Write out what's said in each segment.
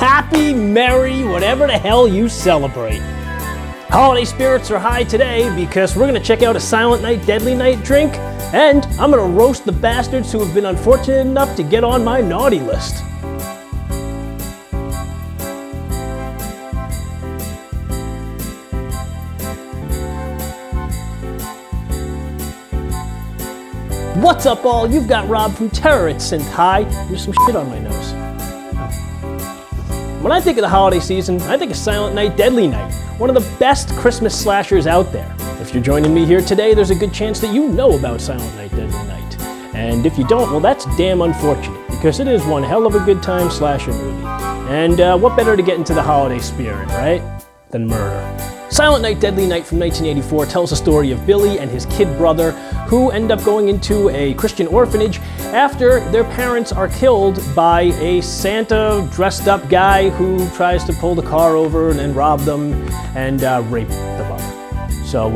happy, merry, whatever the hell you celebrate. Holiday spirits are high today because we're gonna check out a Silent Night, Deadly Night drink, and I'm gonna roast the bastards who have been unfortunate enough to get on my naughty list. What's up, all? You've got Rob from Terror at Synth. Hi. There's some shit on my nose. When I think of the holiday season, I think of Silent Night, Deadly Night, one of the best Christmas slashers out there. If you're joining me here today, there's a good chance that you know about Silent Night, Deadly Night. And if you don't, well, that's damn unfortunate, because it is one hell of a good time slasher movie. And what better to get into the holiday spirit, right, than murder? Silent Night, Deadly Night from 1984 tells the story of Billy and his kid brother who end up going into a Christian orphanage after their parents are killed by a Santa dressed up guy who tries to pull the car over and then rob them and rape the mother. So,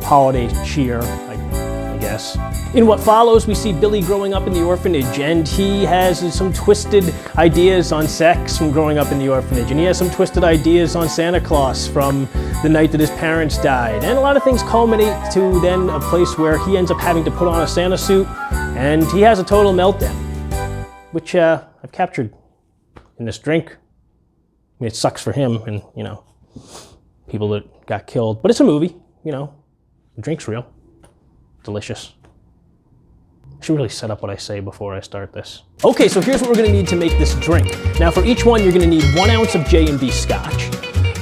holiday cheer, I guess. In what follows, we see Billy growing up in the orphanage, and he has some twisted ideas on sex from growing up in the orphanage, and he has some twisted ideas on Santa Claus from the night that his parents died. And a lot of things culminate to then a place where he ends up having to put on a Santa suit, and he has a total meltdown, which I've captured in this drink. I mean, it sucks for him and, you know, people that got killed, but it's a movie, you know, the drink's real, delicious. I should really set up what I say before I start this. Okay, so here's what we're gonna need to make this drink. Now for each one, you're gonna need 1 ounce of J&B Scotch.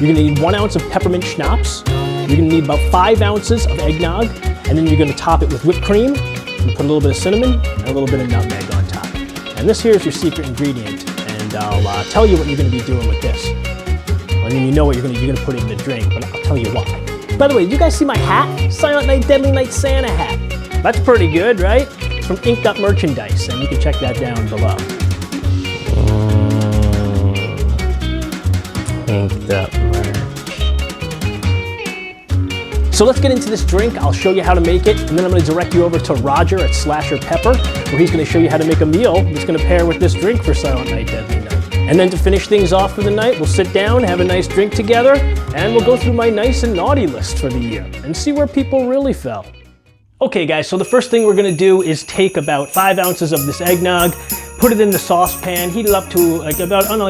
You're gonna need 1 ounce of peppermint schnapps. You're gonna need about 5 ounces of eggnog, and then you're gonna top it with whipped cream, and put a little bit of cinnamon, and a little bit of nutmeg on top. And this here is your secret ingredient, and I'll tell you what you're gonna be doing with this. I mean, you know what you're gonna put it in the drink, but I'll tell you why. By the way, did you guys see my hat? Silent Night, Deadly Night Santa hat. That's pretty good, right? It's from Inked Up Merchandise, and you can check that down below. Inked Up Merch. So let's get into this drink. I'll show you how to make it, and then I'm going to direct you over to Roger at Slasher Pepper, where he's going to show you how to make a meal that's going to pair with this drink for Silent Night, Deadly Night. And then to finish things off for the night, we'll sit down, have a nice drink together, and we'll go through my nice and naughty list for the year, and see where people really fell. Okay guys, so the first thing we're gonna do is take about 5 ounces of this eggnog, put it in the saucepan, heat it up to like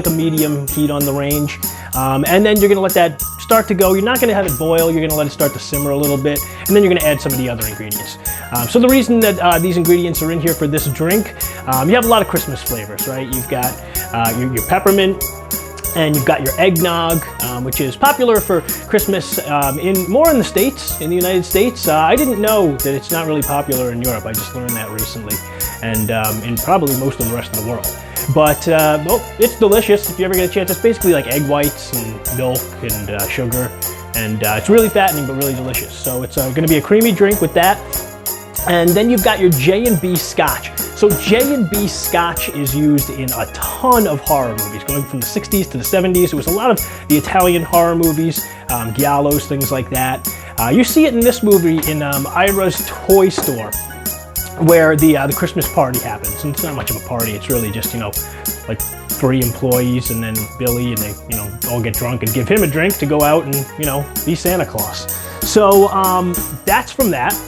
a medium heat on the range, and then you're gonna let that start to go. You're not gonna have it boil, you're gonna let it start to simmer a little bit, and then you're gonna add some of the other ingredients. So the reason that these ingredients are in here for this drink, you have a lot of Christmas flavors, right? You've got your peppermint, and you've got your eggnog, which is popular for Christmas more in the States, in the United States. I didn't know that it's not really popular in Europe. I just learned that recently, and in probably most of the rest of the world. But well, it's delicious if you ever get a chance. It's basically like egg whites and milk and sugar, and it's really fattening but really delicious. So it's gonna be a creamy drink with that. And then you've got your J&B Scotch. So J&B Scotch is used in a ton of horror movies, going from the 60s to the 70s. It was a lot of the Italian horror movies, giallos, things like that. You see it in this movie in Ira's toy store, where the Christmas party happens. And it's not much of a party, it's really just, you know, like 3 employees and then Billy, and they, you know, all get drunk and give him a drink to go out and, you know, be Santa Claus. So that's from that.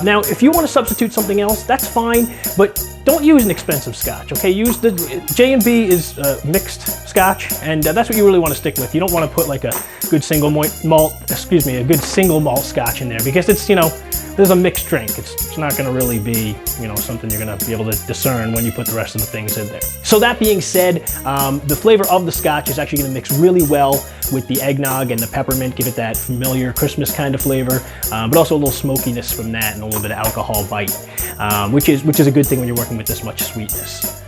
Now, if you want to substitute something else, that's fine, but don't use an expensive scotch, okay? Use the, J&B is mixed scotch, and that's what you really want to stick with. You don't want to put like a good single malt scotch in there, because it's, you know, there's a mixed drink. It's not going to really be, you know, something you're going to be able to discern when you put the rest of the things in there. So that being said, the flavor of the scotch is actually going to mix really well with the eggnog and the peppermint, give it that familiar Christmas kind of flavor, but also a little smokiness from that and a little bit of alcohol bite, which is a good thing when you're working with this much sweetness.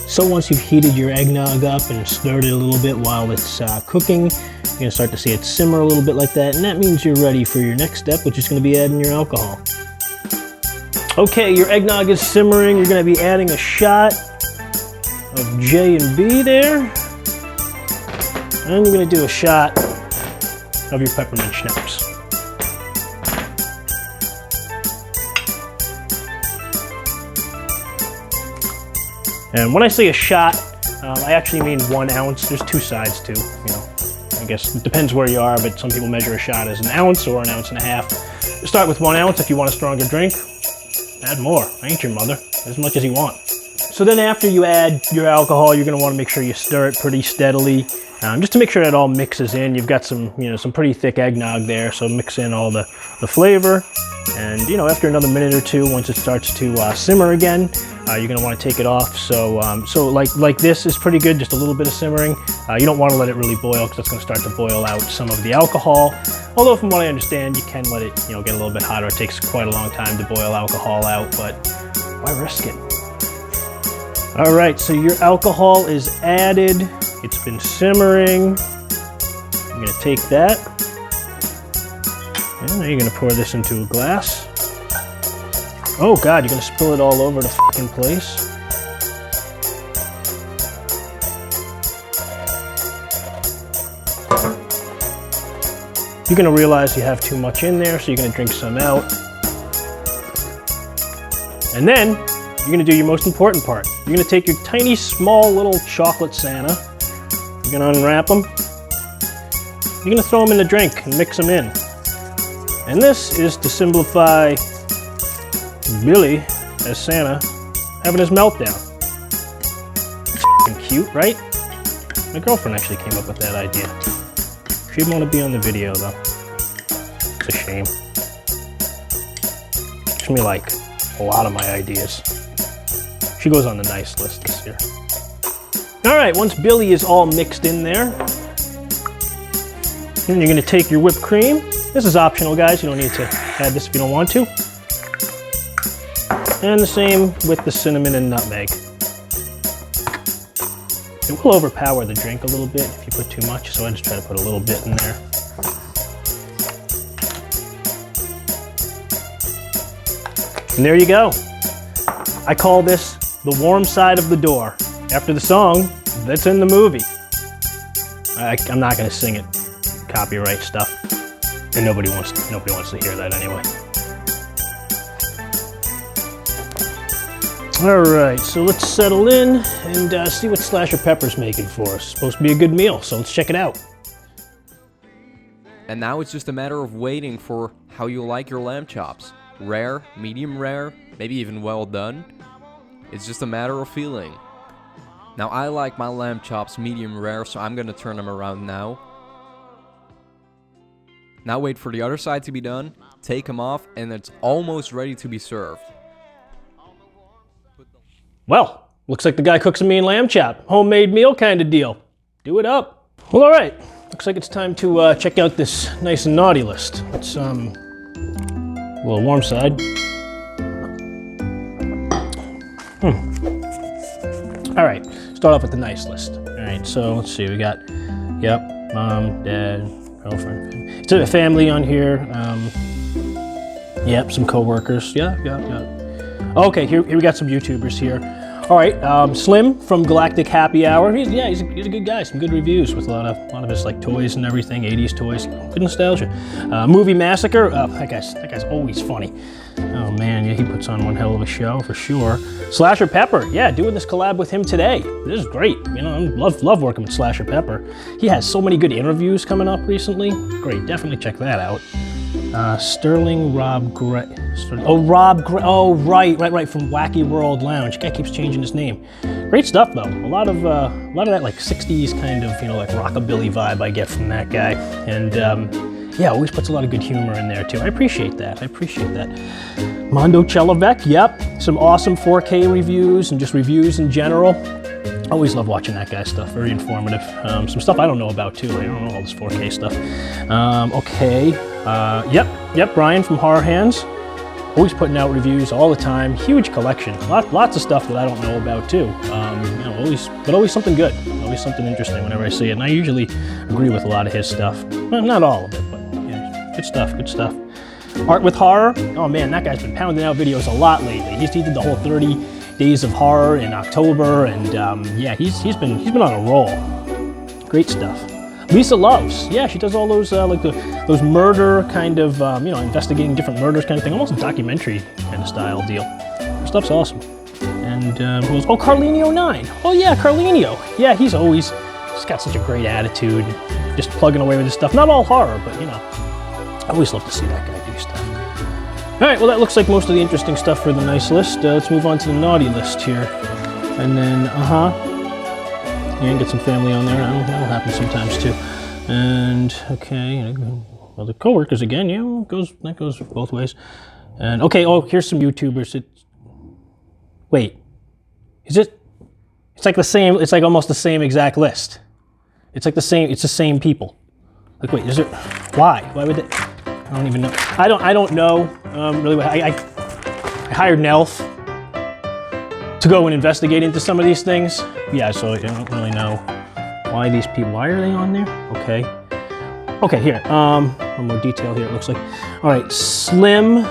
So once you've heated your eggnog up and stirred it a little bit while it's cooking, you're gonna start to see it simmer a little bit like that, and that means you're ready for your next step, which is gonna be adding your alcohol. Okay, your eggnog is simmering. You're gonna be adding a shot of J&B there, and you're gonna do a shot of your peppermint schnapps. And when I say a shot, I actually mean 1 ounce. There's 2 sides too, you know. I guess it depends where you are, but some people measure a shot as 1 ounce or 1.5 ounces. Start with 1 ounce if you want a stronger drink. Add more, I ain't your mother, as much as you want. So then after you add your alcohol, you're gonna wanna make sure you stir it pretty steadily, just to make sure that all mixes in. You've got some, you know, some pretty thick eggnog there, so mix in all the flavor. And, you know, after another minute or two, once it starts to simmer again, you're gonna wanna take it off. So like this is pretty good, just a little bit of simmering. You don't wanna let it really boil because it's gonna start to boil out some of the alcohol. Although from what I understand, you can let it, you know, get a little bit hotter. It takes quite a long time to boil alcohol out, but why risk it? All right, so your alcohol is added. It's been simmering. I'm gonna take that. And now you're gonna pour this into a glass. Oh God, you're gonna spill it all over the fucking place. You're gonna realize you have too much in there, so you're gonna drink some out. And then, you're gonna do your most important part. You're gonna take your tiny, small, little chocolate Santa. You're gonna unwrap them. You're gonna throw them in the drink and mix them in. And this is to simplify Billy, as Santa, having his meltdown. It's f***ing cute, right? My girlfriend actually came up with that idea. She didn't want to be on the video, though. It's a shame. Gives me, like, a lot of my ideas. She goes on the nice list this year. All right, once Billy is all mixed in there, then you're gonna take your whipped cream. This is optional, guys. You don't need to add this if you don't want to. And the same with the cinnamon and nutmeg. It will overpower the drink a little bit if you put too much, so I just try to put a little bit in there. And there you go. I call this the warm side of the door. After the song that's in the movie. I'm not gonna sing it. Copyright stuff. And nobody wants to hear that anyway. All right, so let's settle in and see what Slasher Pepper's making for us. It's supposed to be a good meal, so let's check it out. And now it's just a matter of waiting for how you like your lamb chops. Rare, medium rare, maybe even well done. It's just a matter of feeling. Now I like my lamb chops medium rare, so I'm gonna turn them around now. Now wait for the other side to be done, take them off, and it's almost ready to be served. Well, looks like the guy cooks a mean lamb chop. Homemade meal kind of deal. Do it up. Well, all right. Looks like it's time to check out this nice and naughty list. Let's, a little warm side. All right, start off with the nice list. All right, so let's see, we got, yep, mom, dad, girlfriend. It's a family on here. Yep, some coworkers. Yeah. Okay, here we got some YouTubers here. All right, Slim from Galactic Happy Hour. He's a good guy. Some good reviews with a lot of his like toys and everything, 80s toys. Good nostalgia. Movie Massacre. That guy's always funny. Oh man, yeah, he puts on one hell of a show for sure. Slasher Pepper. Yeah, doing this collab with him today. This is great. You know, I love working with Slasher Pepper. He has so many good interviews coming up recently. Great, definitely check that out. Sterling Rob Gray. Oh, right, from Wacky World Lounge. Guy keeps changing his name. Great stuff though. A lot of that like 60s kind of, you know, like rockabilly vibe I get from that guy. And yeah, always puts a lot of good humor in there too. I appreciate that. Mondo Chelloveck, yep. Some awesome 4K reviews and just reviews in general. Always love watching that guy's stuff, very informative. Some stuff I don't know about too. I don't know all this 4K stuff. Okay, yep, Brian from Horror Hands. Always putting out reviews all the time. Huge collection. Lots of stuff that I don't know about too. You know, always something good. Always something interesting whenever I see it. And I usually agree with a lot of his stuff. Well, not all of it, but yeah, good stuff. Art with Horror. Oh man, that guy's been pounding out videos a lot lately. He did the whole 30 Days of Horror in October, and yeah, he's been on a roll. Great stuff. Lisa Loves, yeah, she does all those like those murder kind of you know, investigating different murders kind of thing, almost a documentary kind of style deal. Her stuff's awesome. And who else? Oh, Carlinio 9. Oh yeah, Carlinio. Yeah, he's got such a great attitude, just plugging away with his stuff. Not all horror, but you know, I always love to see that guy do stuff. All right, well that looks like most of the interesting stuff for the nice list. Let's move on to the naughty list here. And then, yeah, get some family on there. That'll happen sometimes too. And okay, well the coworkers again. Yeah, well, that goes both ways. And okay, oh here's some YouTubers. Wait, is it? It's like the same. It's like almost the same exact list. It's like the same. It's the same people. Like wait, is it? Why? Why would they? I don't even know. I don't know really. I hired Nelf to go and investigate into some of these things. Yeah, so I don't really know why these people. Why are they on there? Okay. Okay, here. One more detail here. It looks like. All right, Slim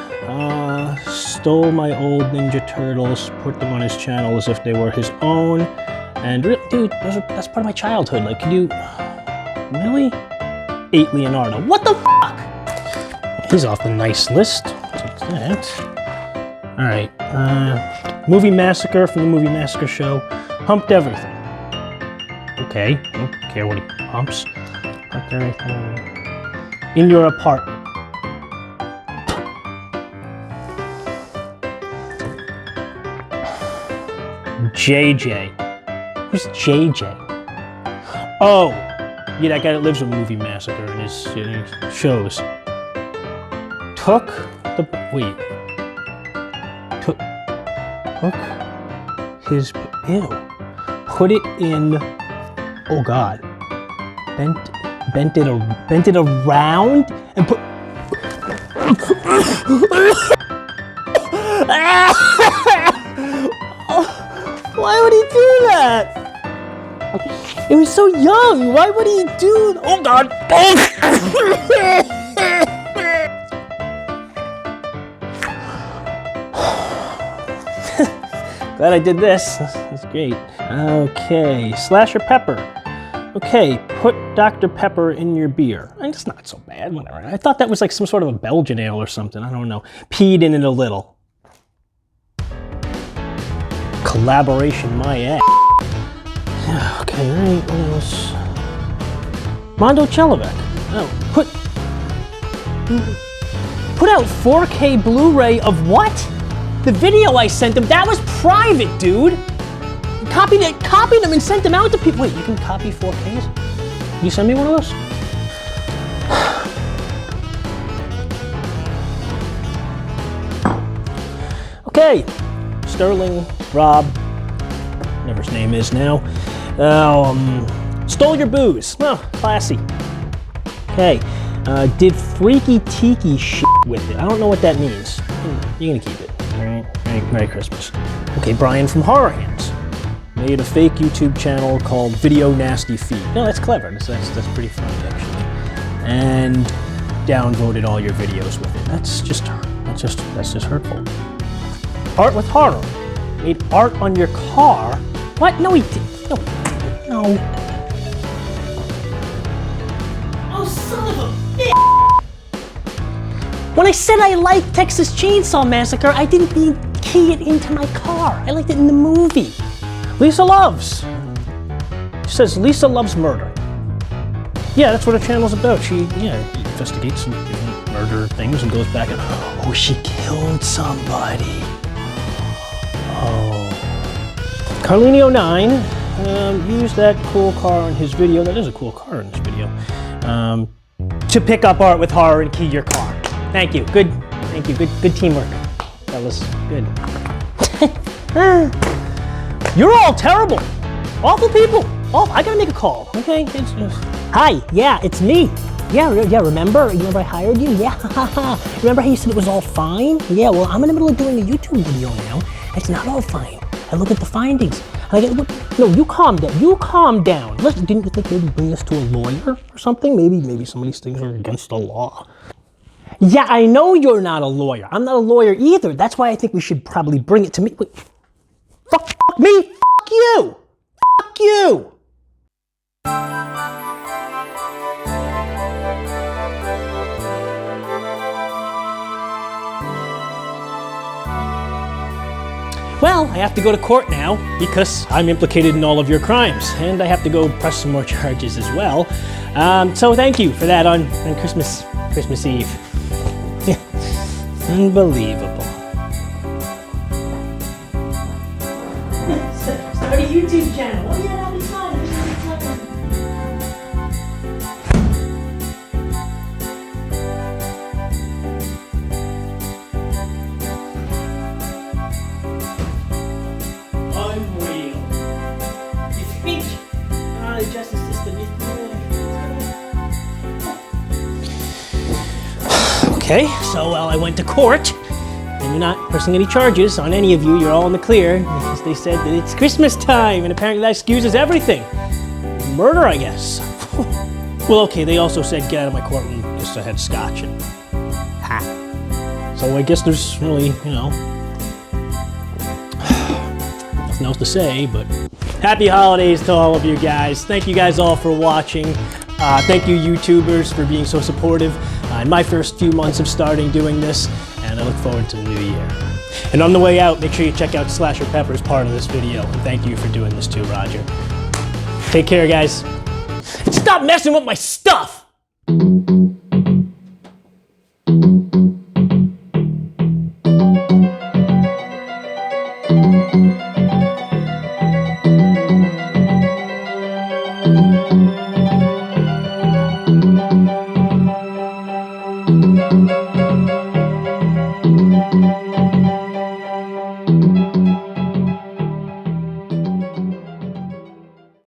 stole my old Ninja Turtles, put them on his channel as if they were his own, and dude, that's part of my childhood. Like, can you really? 8 Leonardo. What the fuck? He's off the nice list. Take that. All right. Movie Massacre from the Movie Massacre show. Humped everything. Okay. Don't care what he humps. Humped everything. In your apartment. JJ. Who's JJ? Oh, yeah, that guy that lives with Movie Massacre in his shows. Took his, ew, put it in, oh God, bent it around and put, why would he do that? It was so young, why would he do, oh God. Glad I did this. That's great. Okay, Slasher Pepper. Okay, put Dr. Pepper in your beer. I mean, it's not so bad, whatever. I thought that was like some sort of a Belgian ale or something. I don't know. Peed in it a little. Collaboration, my ass. Okay, all right, what else? Mondo Chelloveck. Oh, put out 4K Blu-ray of what? The video I sent him, that was private, dude. Copied them and sent them out to people. Wait, you can copy 4Ks? Can you send me one of those? Okay, Sterling, Rob, whatever his name is now. Stole your booze. Oh, classy. Okay, did freaky tiki shit with it. I don't know what that means. You're gonna keep it. All right. Merry Christmas. Okay, Brian from Horror Hands made a fake YouTube channel called Video Nasty Feet. No, that's clever. That's pretty funny actually. And downvoted all your videos with it. That's just hurtful. Art with horror. Made art on your car. What? No, he didn't. No. Oh, son of a bitch! When I said I liked Texas Chainsaw Massacre, I didn't mean key it into my car. I liked it in the movie. Lisa Loves. She says Lisa loves murder. Yeah, that's what her channel's about. She investigates some different murder things and goes back and, oh, she killed somebody. Oh. Carlinio 9 used that cool car in his video. That is a cool car in this video. To pick up art with horror and key your car. Thank you. Good. Thank you. Good teamwork. That was good. You're all terrible. Awful people. Oh, I gotta make a call. Okay. Hi. Yeah, it's me. Yeah. Remember I hired you? Yeah. Remember how you said it was all fine? Yeah. Well, I'm in the middle of doing a YouTube video now. It's not all fine. I look at the findings. No, you calm down. You calm down. Listen, didn't you think maybe bring this to a lawyer or something? Maybe some of these things are against the law. Yeah, I know you're not a lawyer. I'm not a lawyer either. That's why I think we should probably bring it to me. Wait. Fuck me. Fuck you. Fuck you. Well, I have to go to court now because I'm implicated in all of your crimes, and I have to go press some more charges as well. So thank you for that on Christmas Eve. Unbelievable. Start a YouTube channel. Oh yeah, that'll be fun. Unreal. You think the justice system is... Okay, so well, I went to court, and you're not pressing any charges on any of you. You're all in the clear because they said that it's Christmas time, and apparently that excuses everything. Murder, I guess. Well, okay, they also said get out of my courtroom because I had scotch and So I guess there's really, nothing else to say, but happy holidays to all of you guys. Thank you guys all for watching. Thank you YouTubers for being so supportive in my first few months of starting doing this, and I look forward to the new year. And on the way out, make sure you check out Slasher Pepper's part of this video, and thank you for doing this too, Roger. Take care, guys. And stop messing with my stuff!